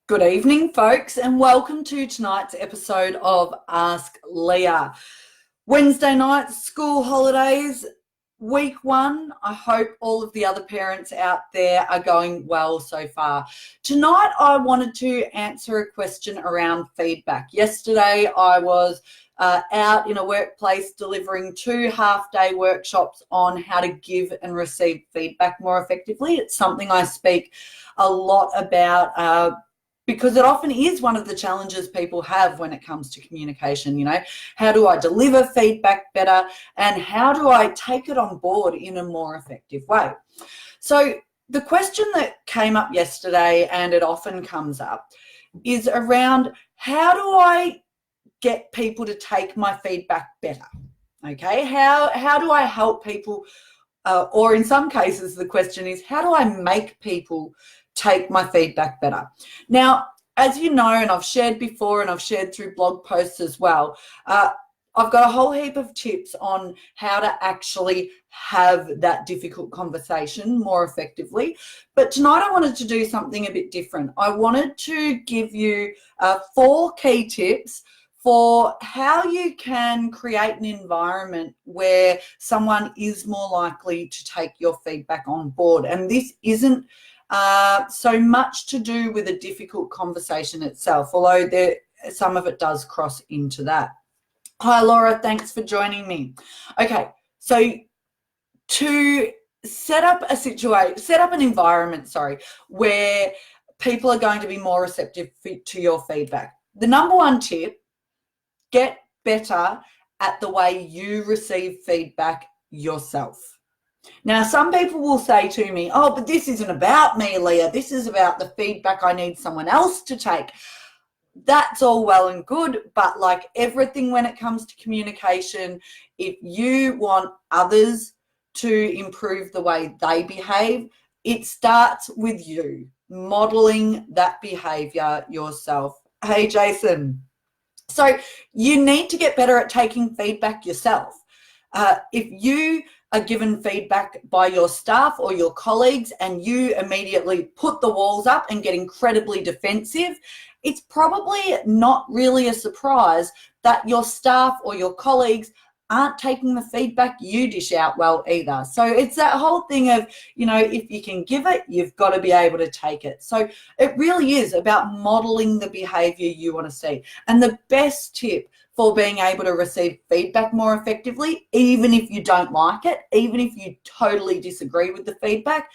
Good evening, folks, and welcome to tonight's episode of Ask Leah. Wednesday night, school holidays, week one. I hope all of the other parents out there are going well so far. Tonight, I wanted to answer a question around feedback. Yesterday, I was out in a workplace delivering 2 half-day workshops on how to give and receive feedback more effectively. It's something I speak a lot about because it often is one of the challenges people have when it comes to communication. How do I deliver feedback better, and how do I take it on board in a more effective way? So the question that came up yesterday, and it often comes up, is around how do I get people to take my feedback better? Okay, how do I help people, or in some cases the question is, how do I make people take my feedback better? Now, as you know, and I've shared before, and I've shared through blog posts as well, I've got a whole heap of tips on how to actually have that difficult conversation more effectively. But tonight I wanted to do something a bit different. I wanted to give you 4 key tips for how you can create an environment where someone is more likely to take your feedback on board. And this isn't so much to do with a difficult conversation itself, although some of it does cross into that. Hi, Laura. Thanks for joining me. Okay, so to set up an environment, where people are going to be more receptive to your feedback. The number one tip: get better at the way you receive feedback yourself. Now, some people will say to me, oh, but this isn't about me, Leah. This is about the feedback I need someone else to take. That's all well and good, but like everything when it comes to communication, if you want others to improve the way they behave, it starts with you modeling that behavior yourself. Hey, Jason. So you need to get better at taking feedback yourself. If you are given feedback by your staff or your colleagues and you immediately put the walls up and get incredibly defensive, it's probably not really a surprise that your staff or your colleagues aren't taking the feedback you dish out well either. So it's that whole thing of, if you can give it, you've got to be able to take it. So it really is about modeling the behavior you want to see. And the best tip for being able to receive feedback more effectively, even if you don't like it, even if you totally disagree with the feedback,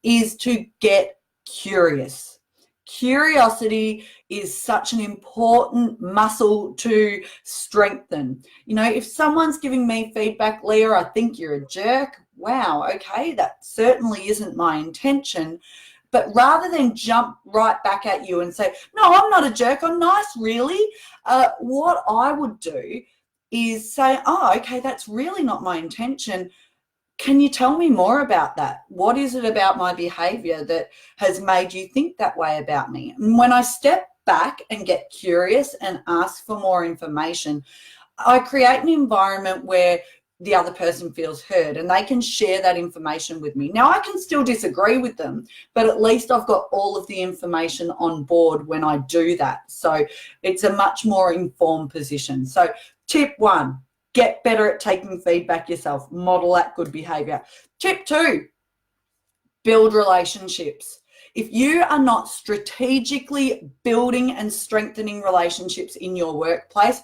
is to get curious. Curiosity is such an important muscle to strengthen. If someone's giving me feedback, Leah, I think you're a jerk. Wow, okay, that certainly isn't my intention. But rather than jump right back at you and say, no, I'm not a jerk, I'm nice, really, what I would do is say, oh, okay, that's really not my intention. Can you tell me more about that? What is it about my behavior that has made you think that way about me? And when I step back and get curious and ask for more information, I create an environment where the other person feels heard and they can share that information with me. Now, I can still disagree with them, but at least I've got all of the information on board when I do that. So it's a much more informed position. So tip 1, get better at taking feedback yourself. Model that good behavior. Tip 2, build relationships. If you are not strategically building and strengthening relationships in your workplace,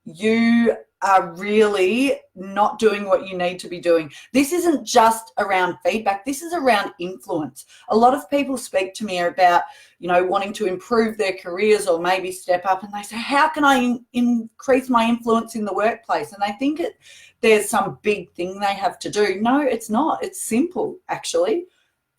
you are really not doing what you need to be doing. This isn't just around feedback. This is around influence. A lot of people speak to me about, wanting to improve their careers or maybe step up, and they say, how can I increase my influence in the workplace? And they think there's some big thing they have to do. No, it's not. It's simple, actually.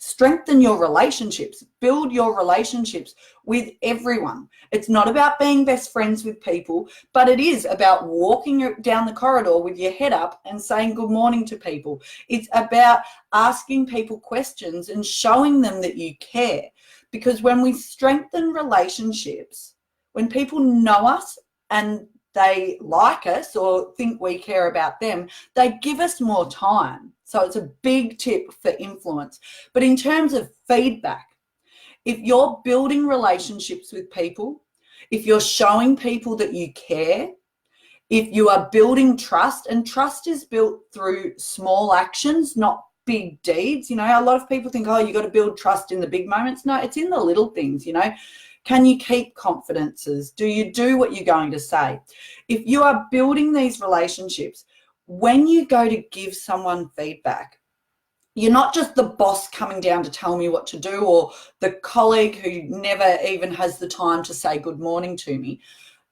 Strengthen your relationships, build your relationships with everyone. It's not about being best friends with people, but it is about walking down the corridor with your head up and saying good morning to people. It's about asking people questions and showing them that you care. Because when we strengthen relationships, when people know us and they like us or think we care about them, they give us more time. So it's a big tip for influence. But in terms of feedback, If you're building relationships with people, if you're showing people that you care, if you are building trust, and trust is built through small actions, not big deeds. You know, a lot of people think, oh, you got to build trust in the big moments. No, it's in the little things, you know. Can you keep confidences? Do you do what you're going to say? If you are building these relationships, when you go to give someone feedback, you're not just the boss coming down to tell me what to do, or the colleague who never even has the time to say good morning to me.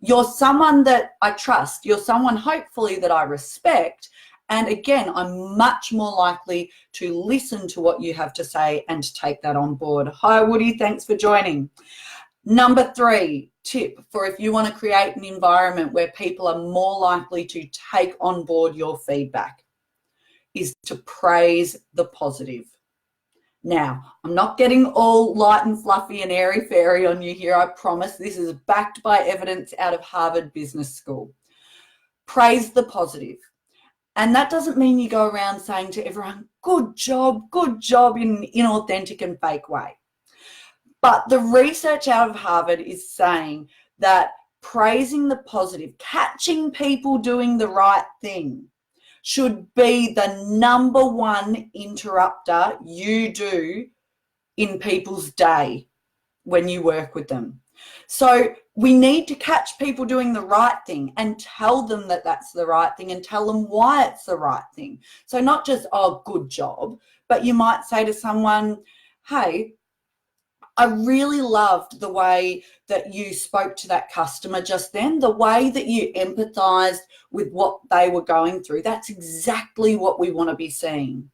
You're someone that I trust. You're someone, hopefully, that I respect. And again, I'm much more likely to listen to what you have to say and to take that on board. Hi, Woody. Thanks for joining. Number 3 tip for if you want to create an environment where people are more likely to take on board your feedback is to praise the positive. Now, I'm not getting all light and fluffy and airy-fairy on you here, I promise. This is backed by evidence out of Harvard Business School. Praise the positive. And that doesn't mean you go around saying to everyone, good job in an inauthentic and fake way. But the research out of Harvard is saying that praising the positive, catching people doing the right thing, should be the number one interrupter you do in people's day when you work with them. So we need to catch people doing the right thing and tell them that that's the right thing and tell them why it's the right thing. So not just, oh, good job, but you might say to someone, hey, I really loved the way that you spoke to that customer just then, the way that you empathized with what they were going through. That's exactly what we want to be seeing.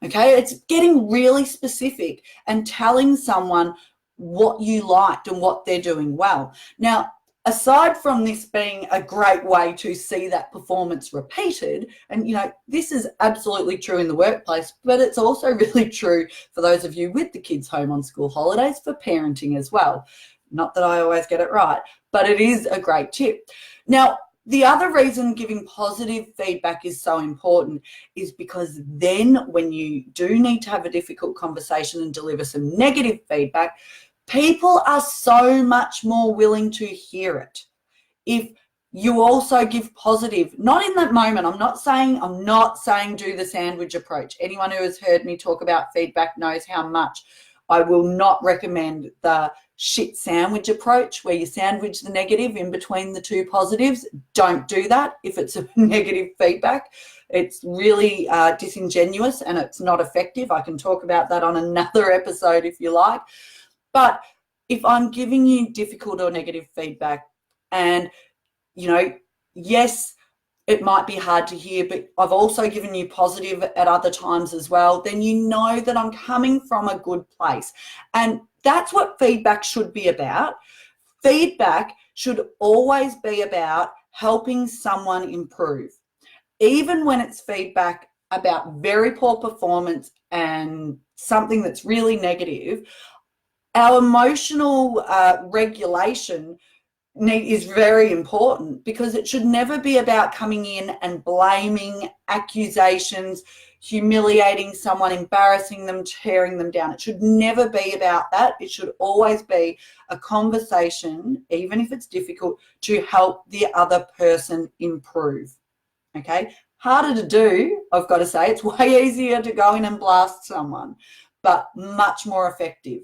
Okay, it's getting really specific and telling someone what you liked and what they're doing well. Now, aside from this being a great way to see that performance repeated, and you know, this is absolutely true in the workplace, but it's also really true for those of you with the kids home on school holidays, for parenting as well. Not that I always get it right, but it is a great tip. Now, the other reason giving positive feedback is so important is because then when you do need to have a difficult conversation and deliver some negative feedback, people are so much more willing to hear it. If you also give positive, not in that moment, I'm not saying do the sandwich approach. Anyone who has heard me talk about feedback knows how much I will not recommend the shit sandwich approach where you sandwich the negative in between the two positives. Don't do that if it's a negative feedback. It's really disingenuous and it's not effective. I can talk about that on another episode if you like. But if I'm giving you difficult or negative feedback and, you know, yes, it might be hard to hear, but I've also given you positive at other times as well, then you know that I'm coming from a good place. And that's what feedback should be about. Feedback should always be about helping someone improve. Even when it's feedback about very poor performance and something that's really negative, our emotional regulation is very important, because it should never be about coming in and blaming, accusations, humiliating someone, embarrassing them, tearing them down. It should never be about that. It should always be a conversation, even if it's difficult, to help the other person improve. Okay? Harder to do, I've got to say. It's way easier to go in and blast someone, but much more effective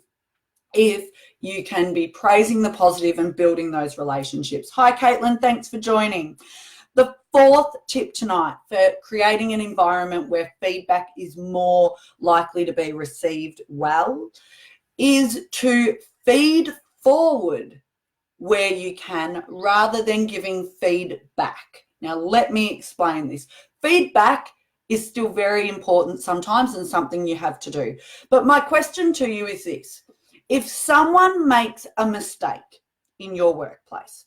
if you can be praising the positive and building those relationships. Hi, Caitlin. Thanks for joining. The 4th tip tonight for creating an environment where feedback is more likely to be received well is to feed forward where you can, rather than giving feedback. Now, let me explain this. Feedback is still very important sometimes and something you have to do. But my question to you is this. If someone makes a mistake in your workplace,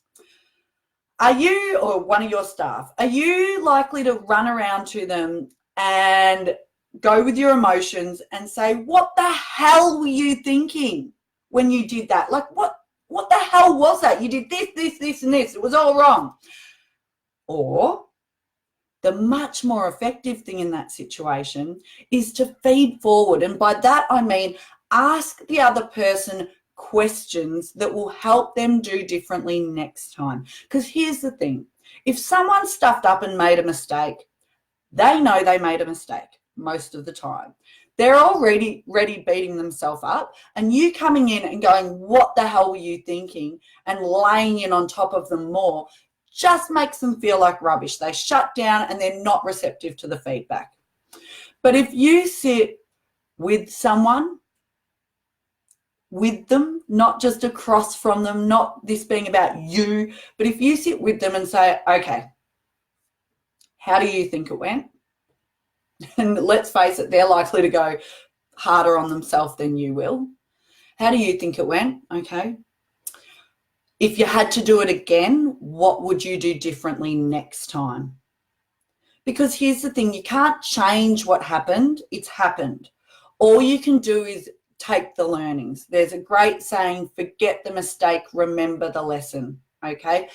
are you, or one of your staff, are you likely to run around to them and go with your emotions and say, what the hell were you thinking when you did that? Like, what the hell was that? You did this, and this. It was all wrong. Or the much more effective thing in that situation is to feed forward. And by that, I mean, ask the other person questions that will help them do differently next time. Because here's the thing, if someone stuffed up and made a mistake, they know they made a mistake most of the time. They're already beating themselves up, and you coming in and going, what the hell were you thinking, and laying in on top of them more just makes them feel like rubbish. They shut down and they're not receptive to the feedback. But if you sit with someone, with them, not just across from them, not this being about you, but if you sit with them and say, okay, how do you think it went? And let's face it, they're likely to go harder on themselves than you will. How do you think it went? Okay. If you had to do it again, what would you do differently next time? Because here's the thing, you can't change what happened. It's happened. All you can do is take the learnings. There's a great saying, forget the mistake, remember the lesson. Okay.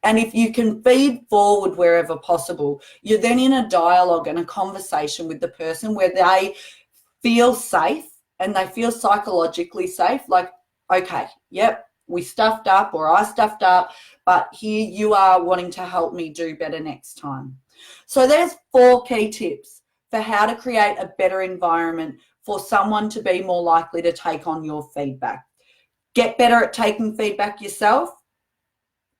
And if you can feed forward wherever possible, you're then in a dialogue and a conversation with the person where they feel safe and they feel psychologically safe. Like, okay, yep, we stuffed up, or I stuffed up, but here you are wanting to help me do better next time. So there's 4 key tips for how to create a better environment for someone to be more likely to take on your feedback. Get better at taking feedback yourself.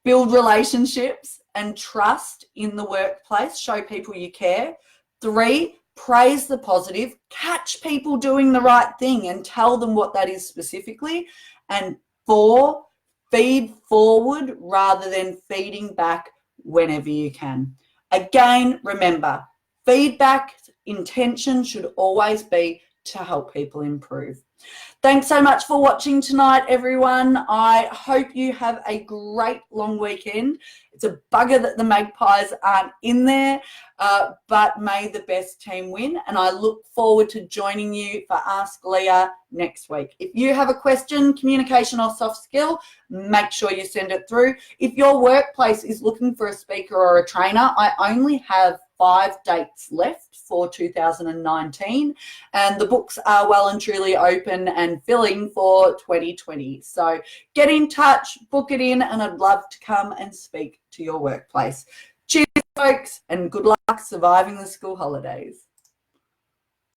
Build relationships and trust in the workplace. Show people you care. 3, praise the positive. Catch people doing the right thing and tell them what that is specifically. And 4, feed forward rather than feeding back whenever you can. Again, remember, feedback intention should always be to help people improve. Thanks so much for watching tonight, everyone. I hope you have a great long weekend. It's a bugger that the Magpies aren't in there, but may the best team win. And I look forward to joining you for Ask Leah next week. If you have a question, communication or soft skill, make sure you send it through. If your workplace is looking for a speaker or a trainer, I only have 5 dates left for 2019, and the books are well and truly open and filling for 2020. So get in touch, book it in, and I'd love to come and speak to your workplace. Cheers, folks, and good luck surviving the school holidays.